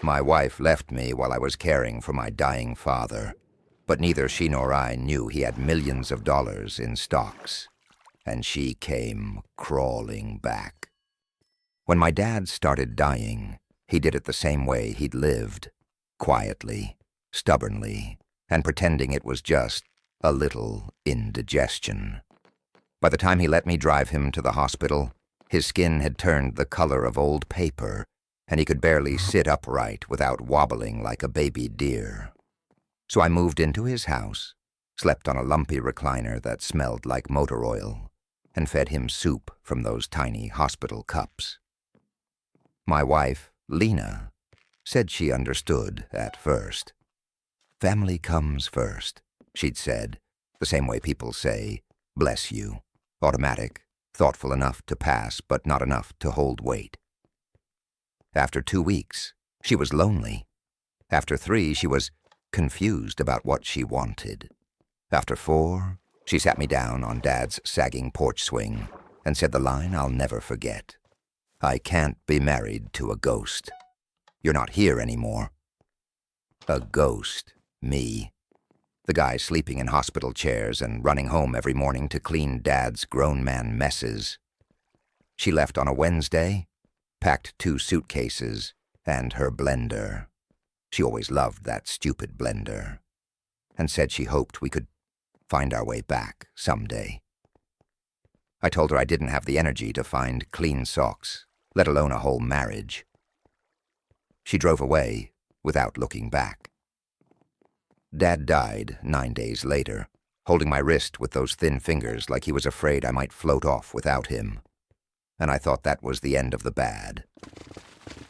My wife left me while I was caring for my dying father, but neither she nor I knew he had millions of dollars in stocks, and she came crawling back. When my dad started dying, he did it the same way he'd lived, quietly, stubbornly, and pretending it was just a little indigestion. By the time he let me drive him to the hospital, his skin had turned the color of old paper, and he could barely sit upright without wobbling like a baby deer. So I moved into his house, slept on a lumpy recliner that smelled like motor oil, and fed him soup from those tiny hospital cups. My wife, Lena, said she understood at first. Family comes first, she'd said, the same way people say, bless you, automatic, thoughtful enough to pass but not enough to hold weight. After 2 weeks, she was lonely. After 3, she was confused about what she wanted. After 4, she sat me down on Dad's sagging porch swing and said the line I'll never forget. I can't be married to a ghost. You're not here anymore. A ghost, me. The guy sleeping in hospital chairs and running home every morning to clean Dad's grown man messes. She left on a Wednesday, packed 2 suitcases and her blender. She always loved that stupid blender, and said she hoped we could find our way back someday. I told her I didn't have the energy to find clean socks, let alone a whole marriage. She drove away without looking back. Dad died 9 days later, holding my wrist with those thin fingers like he was afraid I might float off without him. And I thought that was the end of the bad.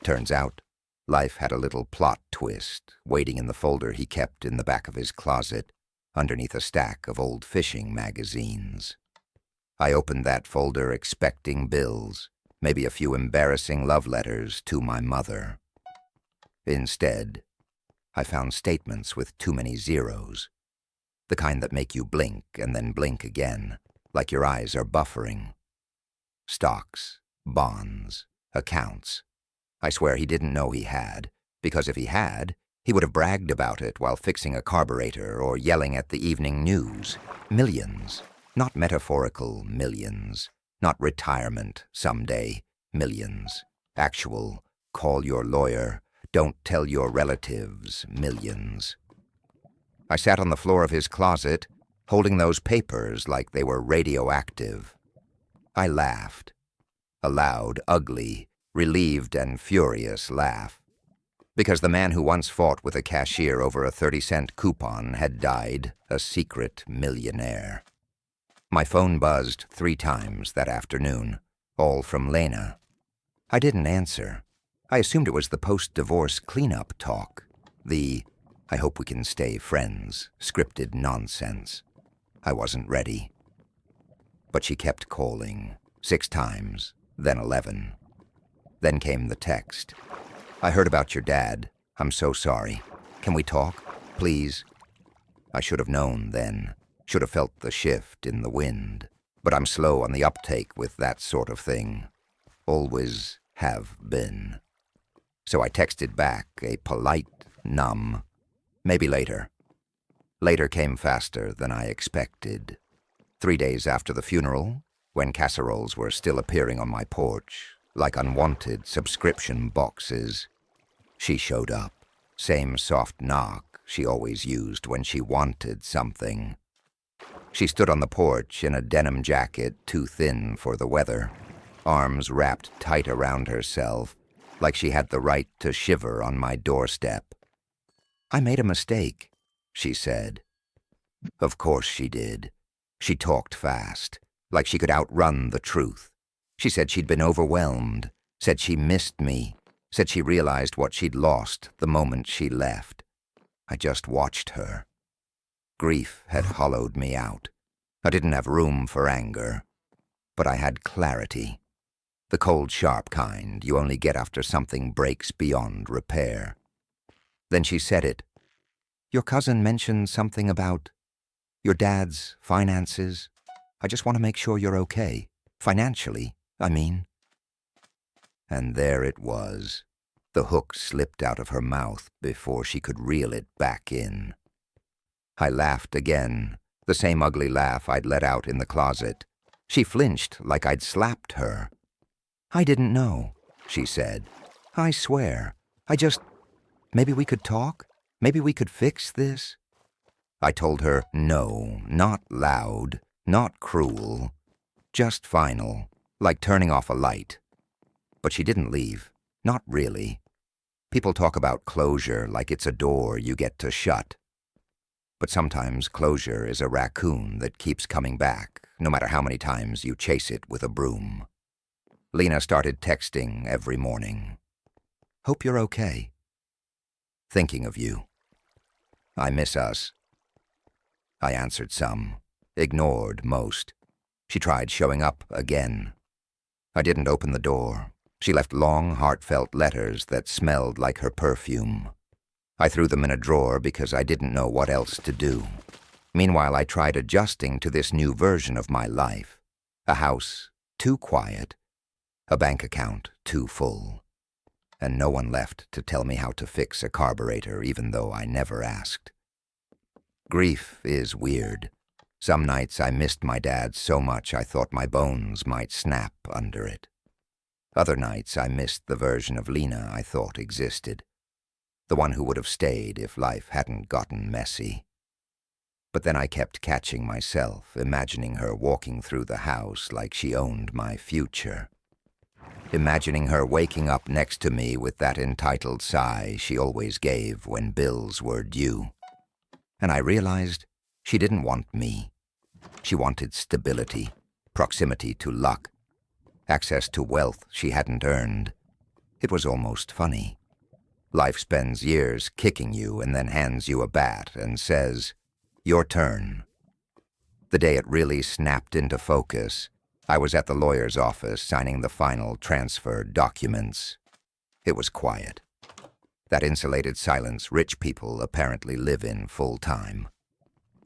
Turns out, life had a little plot twist waiting in the folder he kept in the back of his closet, underneath a stack of old fishing magazines. I opened that folder expecting bills, maybe a few embarrassing love letters to my mother. Instead, I found statements with too many zeros, the kind that make you blink and then blink again, like your eyes are buffering. Stocks, bonds, accounts. I swear he didn't know he had, because if he had, he would have bragged about it while fixing a carburetor or yelling at the evening news. Millions, not metaphorical millions, not retirement someday millions. Actual, call your lawyer, don't tell your relatives millions. I sat on the floor of his closet, holding those papers like they were radioactive. I laughed. A loud, ugly, relieved and furious laugh. Because the man who once fought with a cashier over a 30-cent coupon had died a secret millionaire. My phone buzzed 3 times that afternoon, all from Lena. I didn't answer. I assumed it was the post-divorce cleanup talk, the I hope we can stay friends scripted nonsense. I wasn't ready. But she kept calling, 6 times, then 11. Then came the text. I heard about your dad. I'm so sorry. Can we talk, please? I should have known then. Should have felt the shift in the wind. But I'm slow on the uptake with that sort of thing. Always have been. So I texted back a polite, numb, maybe later. Later came faster than I expected. 3 days after the funeral, when casseroles were still appearing on my porch, like unwanted subscription boxes, she showed up. Same soft knock she always used when she wanted something. She stood on the porch in a denim jacket too thin for the weather, arms wrapped tight around herself, like she had the right to shiver on my doorstep. I made a mistake, she said. Of course she did. She talked fast, like she could outrun the truth. She said she'd been overwhelmed, said she missed me, said she realized what she'd lost the moment she left. I just watched her. Grief had hollowed me out. I didn't have room for anger, but I had clarity. The cold, sharp kind you only get after something breaks beyond repair. Then she said it. Your cousin mentioned something about your dad's finances. I just want to make sure you're okay. Financially, I mean. And there it was. The hook slipped out of her mouth before she could reel it back in. I laughed again, the same ugly laugh I'd let out in the closet. She flinched like I'd slapped her. "I didn't know," she said. "I swear. Maybe we could talk? Maybe we could fix this?" I told her no, not loud, not cruel, just final, like turning off a light. But she didn't leave. Not really. People talk about closure like it's a door you get to shut. But sometimes closure is a raccoon that keeps coming back, no matter how many times you chase it with a broom. Lena started texting every morning. "Hope you're okay. Thinking of you. I miss us." I answered some, ignored most. She tried showing up again. I didn't open the door. She left long, heartfelt letters that smelled like her perfume. I threw them in a drawer because I didn't know what else to do. Meanwhile, I tried adjusting to this new version of my life. A house too quiet, a bank account too full, and no one left to tell me how to fix a carburetor, even though I never asked. Grief is weird. Some nights I missed my dad so much I thought my bones might snap under it. Other nights I missed the version of Lena I thought existed, the one who would have stayed if life hadn't gotten messy. But then I kept catching myself, imagining her walking through the house like she owned my future. Imagining her waking up next to me with that entitled sigh she always gave when bills were due. And I realized she didn't want me. She wanted stability, proximity to luck, access to wealth she hadn't earned. It was almost funny. Life spends years kicking you and then hands you a bat and says, "Your turn." The day it really snapped into focus, I was at the lawyer's office signing the final transfer documents. It was quiet. That insulated silence rich people apparently live in full-time.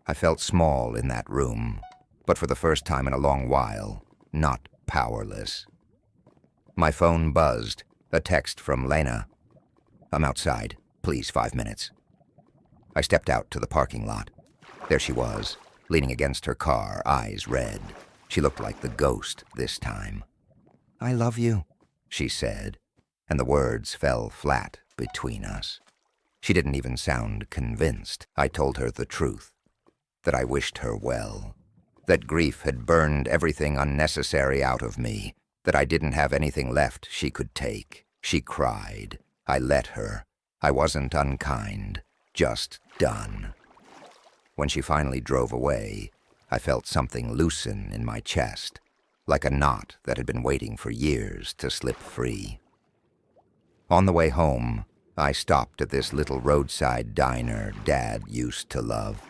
I felt small in that room, but for the first time in a long while, not powerless. My phone buzzed, a text from Lena. "I'm outside. Please, 5 minutes." I stepped out to the parking lot. There she was, leaning against her car, eyes red. She looked like the ghost this time. "I love you," she said, and the words fell flat between us. She didn't even sound convinced. I told her the truth, that I wished her well, that grief had burned everything unnecessary out of me, that I didn't have anything left she could take. She cried. I let her. I wasn't unkind, just done. When she finally drove away, I felt something loosen in my chest, like a knot that had been waiting for years to slip free. On the way home, I stopped at this little roadside diner Dad used to love,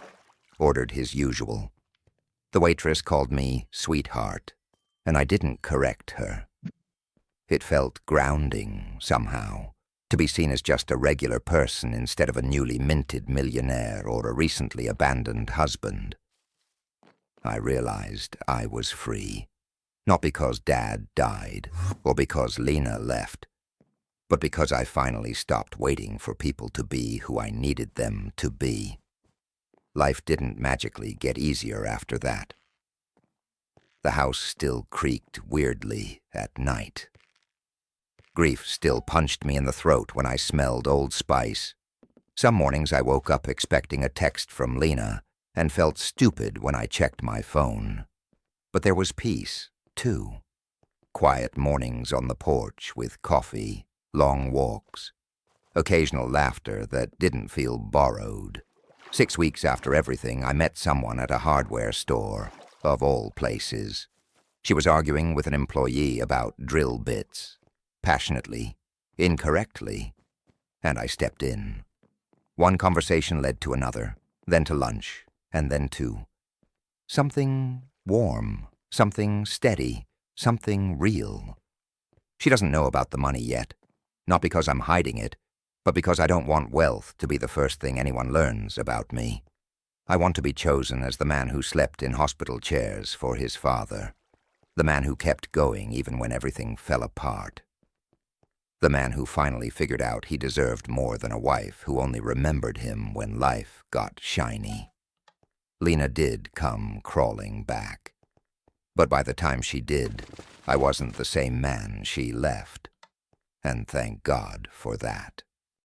ordered his usual. The waitress called me sweetheart, and I didn't correct her. It felt grounding, somehow, to be seen as just a regular person instead of a newly minted millionaire or a recently abandoned husband. I realized I was free, not because Dad died or because Lena left, but because I finally stopped waiting for people to be who I needed them to be. Life didn't magically get easier after that. The house still creaked weirdly at night. Grief still punched me in the throat when I smelled Old Spice. Some mornings I woke up expecting a text from Lena and felt stupid when I checked my phone. But there was peace, too. Quiet mornings on the porch with coffee, long walks, occasional laughter that didn't feel borrowed. 6 weeks after everything, I met someone at a hardware store, of all places. She was arguing with an employee about drill bits, passionately, incorrectly, and I stepped in. One conversation led to another, then to lunch, and then to something warm, something steady, something real. She doesn't know about the money yet, not because I'm hiding it, but because I don't want wealth to be the first thing anyone learns about me. I want to be chosen as the man who slept in hospital chairs for his father, the man who kept going even when everything fell apart. The man who finally figured out he deserved more than a wife who only remembered him when life got shiny. Lena did come crawling back. But by the time she did, I wasn't the same man she left. And thank God for that.